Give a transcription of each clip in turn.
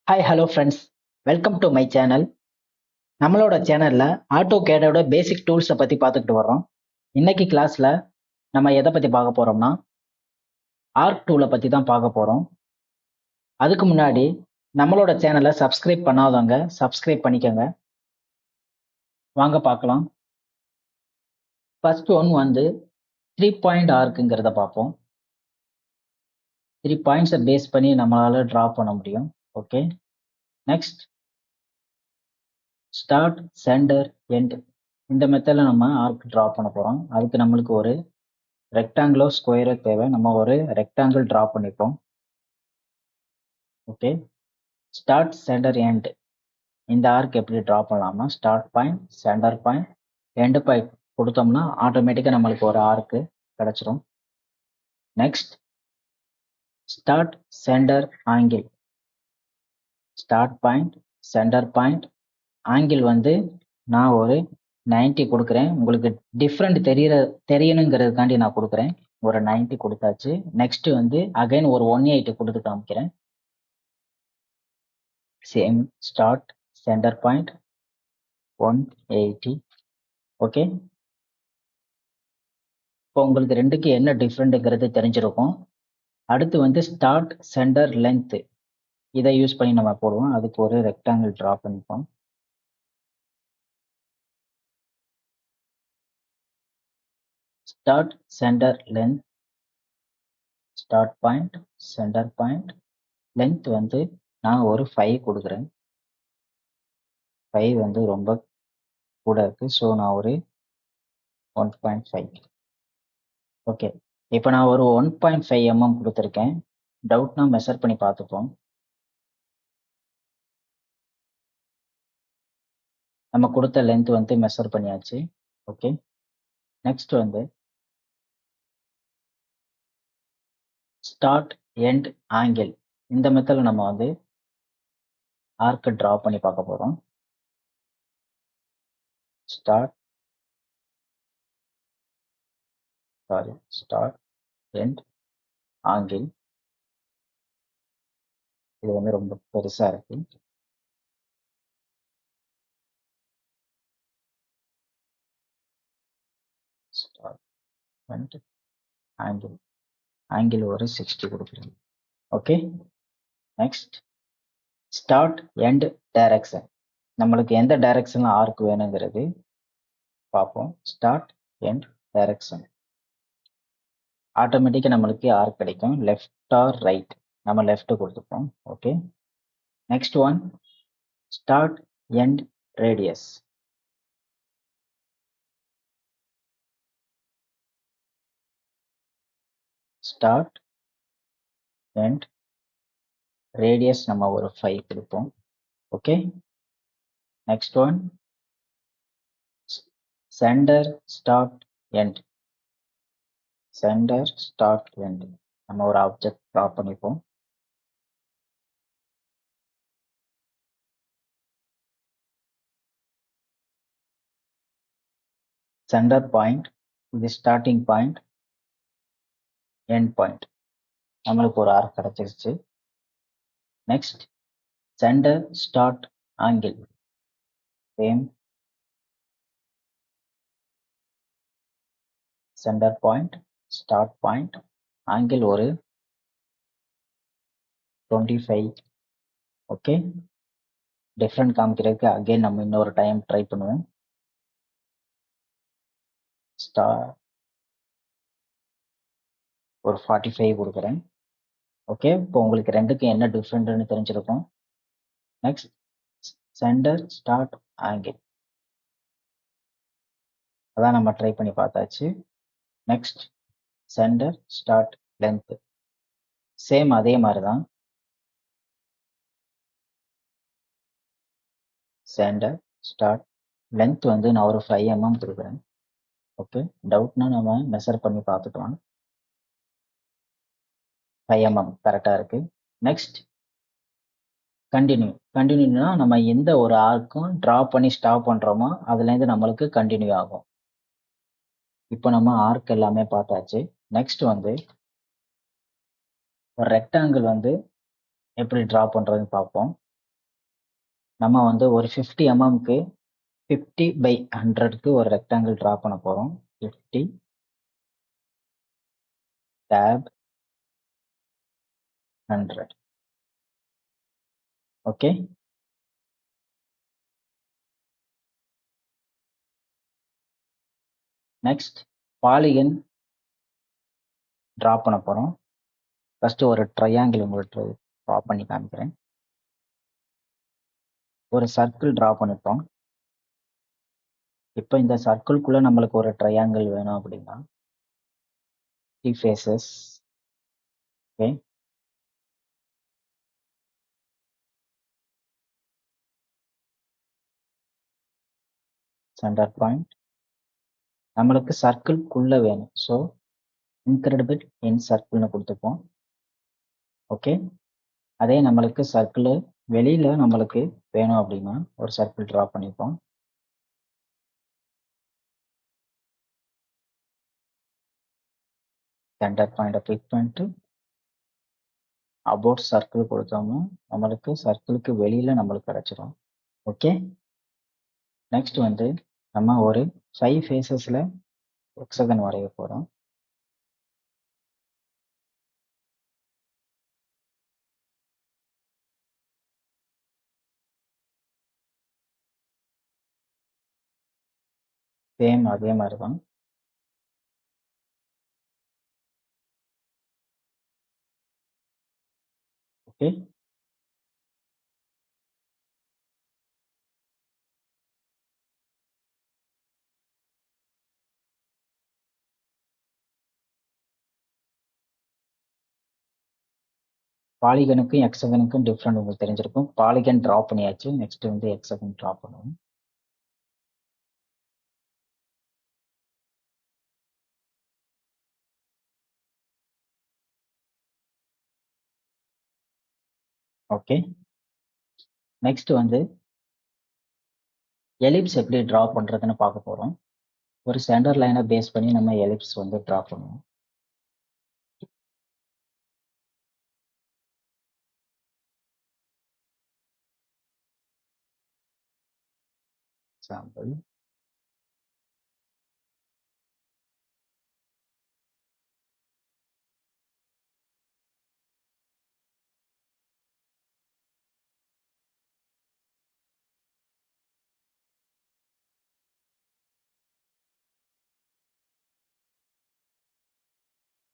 Hi hello friends, welcome to my channel. நம்மளோட சேனல்ல auto கேடோட பேசிக் டூல்ஸை பற்றி பார்த்துக்கிட்டு வர்றோம். இன்னைக்கு கிளாஸில் நம்ம எதை பற்றி பார்க்க போகிறோம்னா ஆர்க் டூலை பற்றி தான் பார்க்க போகிறோம். அதுக்கு முன்னாடி நம்மளோட சேனலை சப்ஸ்கிரைப் பண்ணாதவங்க சப்ஸ்கிரைப் பண்ணிக்கோங்க. வாங்க பார்க்கலாம். ஃபர்ஸ்ட் ஒன் வந்து 3 பாயிண்ட் ஆர்க்குங்கிறத பார்ப்போம். 3 பாயிண்ட்ஸை பேஸ் பண்ணி நம்மளால ட்ரா பண்ண முடியும். Okay, next start, centre, end. இந்த மெத்தடில் நம்ம ஆர்க் ட்ரா பண்ண போகிறோம். அதுக்கு நம்மளுக்கு ஒரு ரெக்டாங்கிளோ ஸ்கொயரோ தேவை. நம்ம ஒரு ரெக்டாங்கிள் ட்ரா பண்ணிப்போம். Okay, start, centre, end. இந்த ஆர்க் எப்படி ட்ரா பண்ணலாம்னா start point, centre point, end point கொடுத்தோம்னா ஆட்டோமேட்டிக்காக நம்மளுக்கு ஒரு ஆர்க்கு கிடச்சிரும். Next start, centre, angle. Start point, centre point, angle வந்து நான் ஒரு 90 கொடுக்குறேன். உங்களுக்கு டிஃப்ரெண்ட் தெரியணுங்கிறதுக்காண்டி நான் கொடுக்குறேன். ஒரு 90 கொடுத்தாச்சு. நெக்ஸ்ட் வந்து அகைன் ஒரு 180 கொடுத்து காமிக்கிறேன். Same start, centre point, 180. Okay, இப்போ உங்களுக்கு ரெண்டுக்கு என்ன டிஃப்ரெண்ட்டுங்கிறது தெரிஞ்சிருக்கும். அடுத்து வந்து ஸ்டார்ட், சென்டர், லென்த். இதை யூஸ் பண்ணி நம்ம போடுவோம். அதுக்கு ஒரு ரெக்டாங்கிள் ட்ரா பண்ணிப்போம். Start, centre, length, start point, centre point, length வந்து நான் ஒரு 5 கொடுக்குறேன். 5 வந்து ரொம்ப கூட இருக்கு. ஸோ நான் ஒரு 1.5. ஓகே, இப்போ நான் ஒரு 1.5 mm கொடுத்துருக்கேன். டவுட்னா மெஷர் பண்ணி பார்த்துப்போம். நம்ம கொடுத்த லென்த் வந்து மெஷர் பண்ணியாச்சு. ஓகே, நெக்ஸ்ட் வந்து ஸ்டார்ட், எண்ட், ஆங்கிள். இந்த மெத்தடில் நம்ம வந்து ஆர்க்கு ட்ரா பண்ணி பார்க்க போகிறோம். Start, end, angle. இது வந்து ரொம்ப பெருசாக இருக்கு. Start, end, angle. ஆங்கிள் ஒரு 60 கொடுக்குறேன். Okay, next start, end, direction. நம்மளுக்கு எந்த டைரக்ஷனில் ஆர்க் வேணுங்கிறது பார்ப்போம். Start, end, direction. ஆட்டோமேட்டிக்காக நம்மளுக்கு ஆர்க் கிடைக்கும். லெஃப்ட் ஆர் ரைட், நம்ம லெஃப்ட் கொடுத்துப்போம். Okay, next one start, end, radius. Start, end, radius நம்ம ஒரு 5 கொடுப்போம். Okay, next one center, start, end. Center, start, end. நம்ம ஒரு ஆப்ஜெக்ட் ட்ரா பண்ணிப்போம். சென்டர் பாயிண்ட், இது ஸ்டார்டிங் பாயிண்ட், எண்ட் பாயிண்ட். நம்மளுக்கு ஒரு ஆர்க் கிடைச்சிருச்சு. Next center, start, angle. Same centre point, start point, angle ஒரு 25. ஓகே, டிஃப்ரெண்ட் காமிக்கிறதுக்கு அகைன் நம்ம இன்னொரு டைம் ட்ரை பண்ணுவோம். ஒரு 45 கொடுக்குறேன். ஓகே, இப்போ உங்களுக்கு ரெண்டுக்கு என்ன டிஃப்ரெண்ட்னு தெரிஞ்சிருக்கும். Next center, start, angle. அதான் நம்ம ட்ரை பண்ணி பார்த்தாச்சு. Next center, start, length. Same அதே மாதிரி தான். சென்டர், ஸ்டார்ட், லென்த் வந்து நான் ஒரு 5 mm கொடுக்குறேன். ஓகே, டவுட்னா நம்ம மெஷர் பண்ணி பார்த்துக்கலாம். 5 mm கரெக்டாக இருக்கு. நெக்ஸ்ட் கண்டினியூனா நம்ம எந்த ஒரு ஆர்க்கும் ட்ரா பண்ணி ஸ்டாப் பண்ணுறோமோ அதுலேருந்து நம்மளுக்கு கண்டினியூ ஆகும். இப்போ நம்ம ஆர்க் எல்லாமே பார்த்தாச்சு. நெக்ஸ்ட் வந்து ஒரு ரெக்டாங்கிள் வந்து எப்படி ட்ரா பண்ணுறதுன்னு பார்ப்போம். நம்ம வந்து ஒரு 50 mmக்கு 50/100க்கு ஒரு ரெக்டாங்கிள் டிரா பண்ண போறோம். 50 tab 100. Okay. Next polygon draw பண்ண போறோம். ஃபர்ஸ்ட் ஒரு ட்ரையாங்கிள் உங்களுக்கு டிரா பண்ணி காமிக்கிறேன். ஒரு சர்க்கிள் டிரா பண்ணிட்டோம். இப்போ இந்த சர்க்கிள்குள்ள நம்மளுக்கு ஒரு ட்ரையாங்கிள் வேணும் அப்படின்னா 3 ஃபேஸஸ். ஓகே. சென்டர் பாயிண்ட் நம்மளுக்கு சர்க்கிள்குள்ள வேணும். ஸோ இன்கிரெடிபிள் இன் சர்க்கிள்னு கொடுத்துப்போம். ஓகே. அதே நம்மளுக்கு சர்க்கிள் வெளியில நம்மளுக்கு வேணும் அப்படின்னா ஒரு சர்க்கிள் டிரா பண்ணிப்போம். சென்டர் பாயிண்ட்டை பிக் பண்ணிட்டு அபவுட் சர்க்கிள் கொடுத்தோம்னா நம்மளுக்கு சர்க்கிளுக்கு வெளியில நம்மளுக்கு கிடைச்சிடும். ஓகே. நெக்ஸ்ட் வந்து நம்ம ஒரு 5 ஃபேஸஸ்ல ஹெக்ஸகன் வரைய போறோம். சேம் அதே மாதிரி தான். ஓகே. பாலிகனுக்கும் ஹெக்ஸகனுக்கும் டிஃப்ரெண்ட் உங்களுக்கு தெரிஞ்சிருக்கும். பாலிகன் டிரா பண்ணியாச்சு. நெக்ஸ்ட் வந்து ஹெக்ஸகன் டிரா பண்ணுவோம். ஓகே. நெக்ஸ்ட் வந்து எலிப்ஸ் எப்படி டிரா பண்றதுன்னு பார்க்க போறோம். ஒரு சென்டர் லைனை பேஸ் பண்ணி நம்ம எலிப்ஸ் வந்து டிரா பண்ணுவோம். Example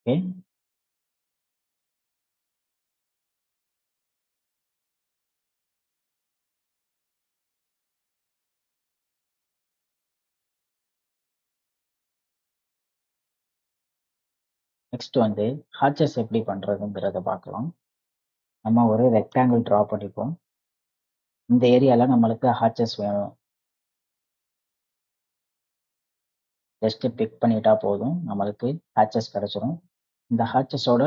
okay. நெக்ஸ்ட் வந்து ஹாச்சஸ் எப்படி பண்றதுங்கிறத பார்க்கலாம். நம்ம ஒரு ரெக்டாங்கிள் டிரா பண்ணிப்போம். இந்த ஏரியால நம்மளுக்கு ஹாச்சஸ் வேணும். ஜஸ்ட் பிக் பண்ணிட்டா போதும், நம்மளுக்கு ஹாச்சஸ் கிடைச்சிடும். இந்த ஹாச்சஸோட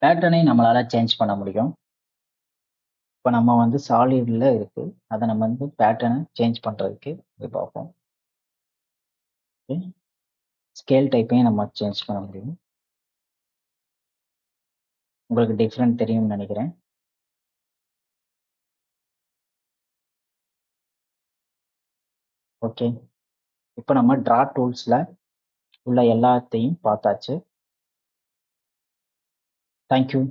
பேட்டர்னை நம்மளால சேஞ்ச் பண்ண முடியும். இப்போ நம்ம வந்து சாலிட்ல இருக்கு, அதை நம்ம வந்து பேட்டர்னை சேஞ்ச் பண்றதுக்கு இது பார்ப்போம். ஸ்கேல் டைப்பையும் நம்ம சேஞ்ச் பண்ண முடியும். உங்களுக்கு டிஃப்ரெண்ட் தெரியும்னு நினைக்கிறேன். ஓகே. இப்போ நம்ம டிரா டூல்ஸ்ல உள்ள எல்லாத்தையும் பார்த்தாச்சு. தேங்க்யூ.